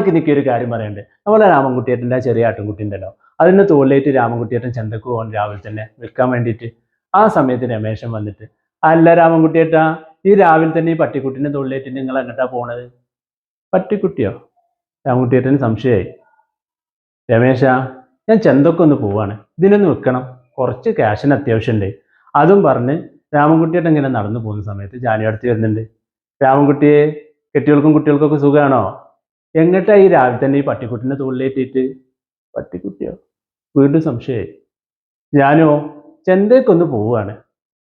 എനിക്ക് ഒരു കാര്യം പറയണ്ട്. നമ്മളെ രാമൻകുട്ടിയേട്ടൻ്റെ ആ ചെറിയ ആട്ടിൻകുട്ടി ഉണ്ടല്ലോ, അതിന് തോളിലേറ്റ് രാമൻകുട്ടിയേട്ടൻ ചന്തക്ക് പോകാൻ രാവിലെ തന്നെ വിൽക്കാൻ വേണ്ടിയിട്ട്. ആ സമയത്ത് രമേശൻ വന്നിട്ട്, അല്ല രാമൻകുട്ടിയേട്ടാ, ഈ രാവിലെ തന്നെ ഈ പട്ടിക്കുട്ടിനെ തോളിലേറ്റ് നിങ്ങൾ എങ്ങോട്ടാ പോണത്? പട്ടിക്കുട്ടിയോ? രാമൻകുട്ടിയേട്ടന് സംശയമായി. രമേശ, ഞാൻ ചന്തക്ക് ഒന്ന് പോവാണ്, ഇതിനൊന്ന് വിൽക്കണം, കുറച്ച് ക്യാഷിന് അത്യാവശ്യമുണ്ട്. അതും പറഞ്ഞ് രാമൻകുട്ടിയേട്ടൻ ഇങ്ങനെ നടന്നു പോകുന്ന സമയത്ത് ജാനു അടുത്ത് വരുന്നുണ്ട്. രാമൻകുട്ടിയെ, കെട്ടികൾക്കും കുട്ടികൾക്കൊക്കെ സുഖമാണോ? എങ്ങട്ടാ ഈ രാവിലെ തന്നെ ഈ പട്ടിക്കുട്ടിനെ തോളിലേറ്റിട്ട്? പട്ടിക്കുട്ടിയോ? വീണ്ടും സംശയമായി. ഞാനോ ചെന്തേക്കൊന്ന് പോവുകയാണ്,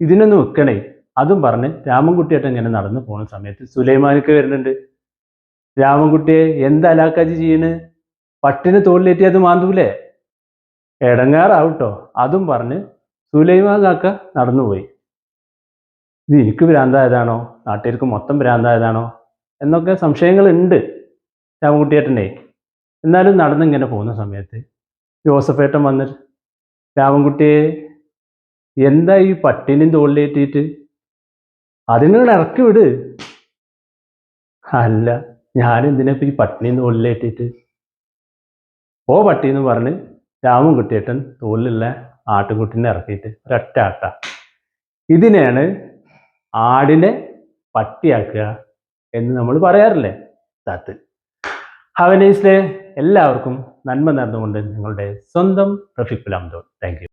ഇതിനൊന്ന് വിൽക്കണേ. അതും പറഞ്ഞ് രാമൻകുട്ടിയായിട്ട് ഇങ്ങനെ നടന്നു പോകുന്ന സമയത്ത് സുലൈമാനൊക്കെ വരുന്നുണ്ട്. രാമൻകുട്ടിയെ, എന്താ അലാക്കാജി ചെയ്യണ്? പട്ടിനെ തോളിലേറ്റി അത് മാന്തൂലേ? എടങ്ങാറാവട്ടോ. അതും പറഞ്ഞ് സുലൈമാൻ കാക്ക നടന്നുപോയി. ഇത് എനിക്ക് ഭ്രാന്തായതാണോ, നാട്ടുകാർക്ക് മൊത്തം ഭ്രാന്തായതാണോ എന്നൊക്കെ സംശയങ്ങളുണ്ട് രാമൻകുട്ടിയേട്ടനെ. എന്നാലും നടന്നിങ്ങനെ പോകുന്ന സമയത്ത് ജോസഫേട്ടൻ വന്ന്, രാമൻകുട്ടിയെ, എന്താ ഈ പട്ടിനെയും തോളിലേറ്റിട്ട്? അതിനോട് ഇറക്കി വിട്. അല്ല, ഞാൻ എന്തിനാ ഈ പട്ടിനെയും തോളിലേറ്റിട്ട്? ഓ പട്ടി എന്ന് പറഞ്ഞ് രാമൻകുട്ടിയേട്ടൻ തോളിലുള്ള ആട്ടുകുട്ടിനെ ഇറക്കിയിട്ട് ഒരൊറ്റ ആട്ട. ഇതിനെയാണ് ആടിനെ പട്ടിയാക്കുക എന്ന് നമ്മൾ പറയാറില്ലേ? താത്ത് ഹവനൈസ്ലെ എല്ലാവർക്കും നന്മ നേർന്നുകൊണ്ട് നിങ്ങളുടെ സ്വന്തം റഫീഖുൽ അംദോൻ. Thank you.